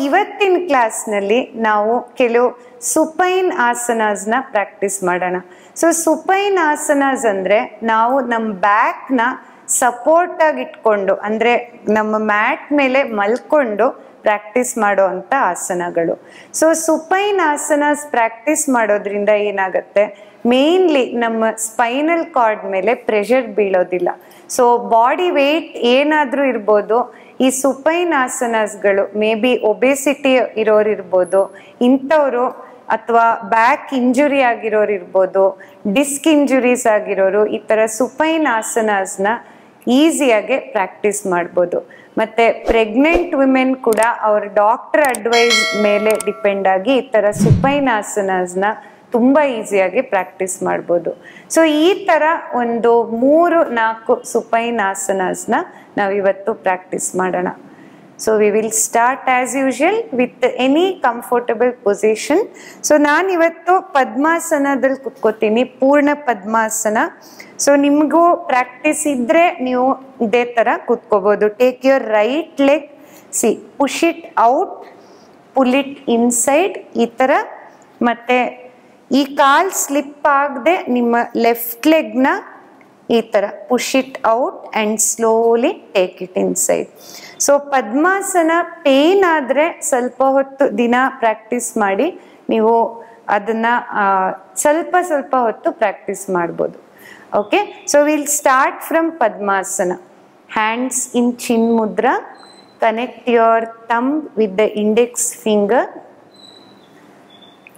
ಇವತ್ತಿನ ಕ್ಲಾಸ್ನಲ್ಲಿ ನಾವು ಕೆಲವು ಸುಪೈನ್ ಆಸನಾಸ್ನ ಪ್ರಾಕ್ಟೀಸ್ ಮಾಡೋಣ. ಸೊ ಸುಪೈನ್ ಆಸನಾಸ್ ಅಂದರೆ ನಾವು ನಮ್ಮ ಬ್ಯಾಕ್ನ ಸಪೋರ್ಟ್ ಆಗಿ ಇಟ್ಕೊಂಡು, ಅಂದರೆ ನಮ್ಮ ಮ್ಯಾಟ್ ಮೇಲೆ ಮಲ್ಕೊಂಡು ಪ್ರಾಕ್ಟೀಸ್ ಮಾಡೋ ಅಂಥ ಆಸನಗಳು. ಸೊ ಸುಪೈನ್ ಆಸನಾಸ್ ಪ್ರಾಕ್ಟೀಸ್ ಮಾಡೋದ್ರಿಂದ ಏನಾಗುತ್ತೆ, ಮೇನ್ಲಿ ನಮ್ಮ ಸ್ಪೈನಲ್ ಕಾರ್ಡ್ ಮೇಲೆ ಪ್ರೆಷರ್ ಬೀಳೋದಿಲ್ಲ. ಸೊ ಬಾಡಿ ವೇಟ್ ಏನಾದರೂ ಇರ್ಬೋದು, ಈ ಸುಪೈನ್ ಆಸನಾಸ್ಗಳು ಮೇ ಬಿ ಒಬೆಸಿಟಿ ಇರೋರು ಇರ್ಬೋದು, ಇಂಥವರು ಅಥವಾ ಬ್ಯಾಕ್ ಇಂಜುರಿ ಆಗಿರೋರು ಇರ್ಬೋದು, ಡಿಸ್ಕ್ ಇಂಜುರೀಸ್ ಆಗಿರೋರು ಈ ಥರ ಸುಪೈನ್ ಆಸನಾಸ್ನ ಈಸಿಯಾಗಿ ಪ್ರಾಕ್ಟೀಸ್ ಮಾಡ್ಬೋದು. ಮತ್ತು ಪ್ರೆಗ್ನೆಂಟ್ ವಿಮೆನ್ ಕೂಡ ಅವ್ರ ಡಾಕ್ಟರ್ ಅಡ್ವೈಸ್ ಮೇಲೆ ಡಿಪೆಂಡ್ ಆಗಿ ಈ ಥರ ಸುಪೈನ್ ಆಸನಾಸ್ನ ತುಂಬ ಈಸಿಯಾಗಿ ಪ್ರಾಕ್ಟೀಸ್ ಮಾಡ್ಬೋದು. ಸೊ ಈ ಥರ ಒಂದು 3-4 ಸುಪೈನ್ ಆಸನಾಸ್ನ ನಾವಿವತ್ತು ಪ್ರಾಕ್ಟೀಸ್ ಮಾಡೋಣ. So we will start as usual with any comfortable position. So ನಾನಿವತ್ತು ಪದ್ಮಾಸನದಲ್ಲಿ ಕುತ್ಕೋತೀನಿ, ಪೂರ್ಣ ಪದ್ಮಾಸನ. ಸೊ ನಿಮಗೂ ಪ್ರಾಕ್ಟೀಸ್ ಇದ್ದರೆ ನೀವು ಇದೇ ಥರ ಕುತ್ಕೋಬೋದು. Take your right leg, see push it out, pull it inside ಈ ಥರ. ಮತ್ತು ಈ ಕಾಲ್ ಸ್ಲಿಪ್ ಆಗದೆ ನಿಮ್ಮ ಲೆಫ್ಟ್ ಲೆಗ್ನ ಈ ಥರ push it out and slowly take it inside. So padmasana pain ಆದರೆ ಸ್ವಲ್ಪ ಹೊತ್ತು ದಿನ ಪ್ರಾಕ್ಟೀಸ್ ಮಾಡಿ ನೀವು ಅದನ್ನು ಸ್ವಲ್ಪ ಹೊತ್ತು ಪ್ರಾಕ್ಟೀಸ್ ಮಾಡ್ಬೋದು. Okay, so will start from padmasana. Hands in Chin Mudra, connect your thumb with the index finger.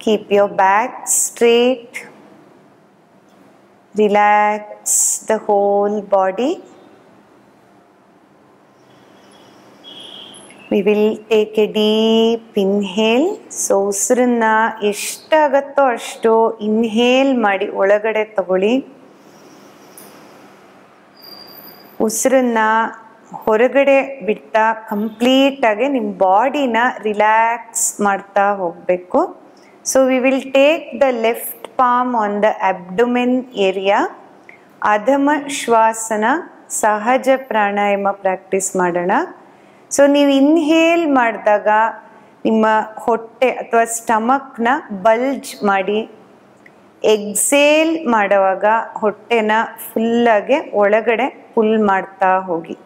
Keep your back straight. Relax the whole body. We will take a deep inhale. So ಉಸಿರನ್ನ ಎಷ್ಟಾಗತ್ತೋ ಅಷ್ಟು inhale ಮಾಡಿ ಒಳಗಡೆ ತಗೊಳ್ಳಿ. ಉಸಿರನ್ನ ಹೊರಗಡೆ ಬಿಡ್ತಾ ಕಂಪ್ಲೀಟಾಗಿ ನಿಮ್ಮ ಬಾಡಿನ ರಿಲ್ಯಾಕ್ಸ್ ಮಾಡ್ತಾ ಹೋಗಬೇಕು. So we will take the left palm on the abdomen area. Adhama Shvasana, ಸಹಜ ಪ್ರಾಣಾಯಾಮ ಪ್ರಾಕ್ಟೀಸ್ ಮಾಡೋಣ. ಸೊ ನೀವು ಇನ್ಹೇಲ್ ಮಾಡಿದಾಗ ನಿಮ್ಮ ಹೊಟ್ಟೆ ಅಥವಾ ಸ್ಟಮಕ್ನ ಬಲ್ಜ್ ಮಾಡಿ, ಎಕ್ಸೇಲ್ ಮಾಡುವಾಗ ಹೊಟ್ಟೆನ ಫುಲ್ಲಾಗೆ ಒಳಗಡೆ ಪುಲ್ ಮಾಡ್ತಾ ಹೋಗಿ.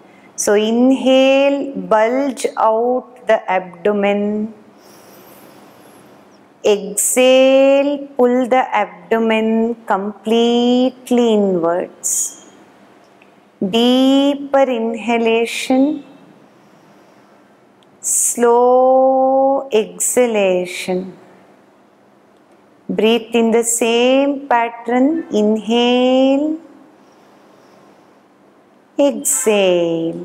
So inhale, bulge out the abdomen. Exhale, pull the abdomen completely inwards. Deeper inhalation, slow exhalation. Breathe in the same pattern. Inhale, exhale.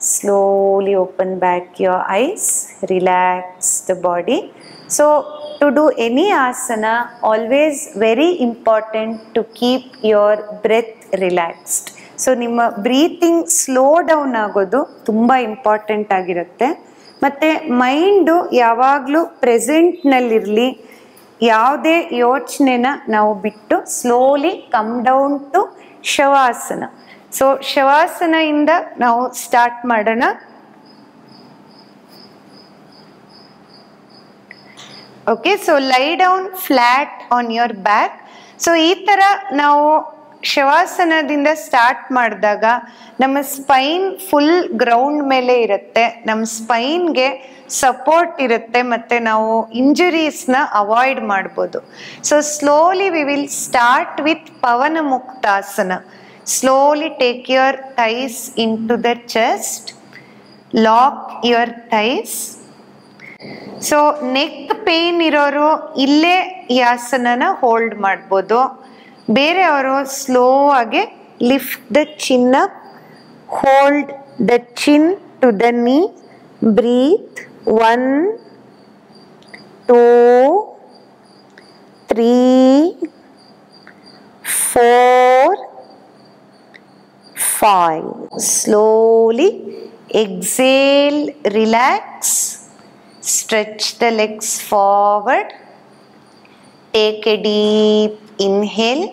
Slowly open back your eyes, relax the body. So to do any asana, always very important to keep your breath relaxed. So ನಿಮ್ಮ breathing slow down ಆಗೋದು ತುಂಬ important ಆಗಿರುತ್ತೆ. ಮತ್ತು mind ಯಾವಾಗಲೂ ಪ್ರೆಸೆಂಟ್ನಲ್ಲಿರಲಿ, ಯಾವುದೇ ಯೋಚನೆನ ನಾವು ಬಿಟ್ಟು slowly come down to shavasana. So shavasana ಇಂದ ನಾವು ಸ್ಟಾರ್ಟ್ ಮಾಡೋಣ. Okay, so lie down flat on your back. So ಈ ಥರ ನಾವು ಶವಾಸನದಿಂದ ಸ್ಟಾರ್ಟ್ ಮಾಡಿದಾಗ ನಮ್ಮ ಸ್ಪೈನ್ ಫುಲ್ ಗ್ರೌಂಡ್ ಮೇಲೆ ಇರುತ್ತೆ, ನಮ್ಮ ಸ್ಪೈನ್ಗೆ ಸಪೋರ್ಟ್ ಇರುತ್ತೆ, ಮತ್ತು ನಾವು ಇಂಜುರೀಸ್ನ ಅವಾಯ್ಡ್ ಮಾಡ್ಬೋದು. So slowly we will start with Pavana Muktasana. Slowly take your thighs into the chest. Lock your thighs. So neck pain ಇರೋರು ಇಲ್ಲೇ ಈ ಆಸನನ ಹೋಲ್ಡ್ ಮಾಡ್ಬೋದು. ಬೇರೆಯವರು ಸ್ಲೋ ಆಗಿ lift the chin up, hold the chin to the knee. Breathe 1, 2, 3, 4, 5. Slowly exhale, relax, stretch the legs forward. Take a deep inhale.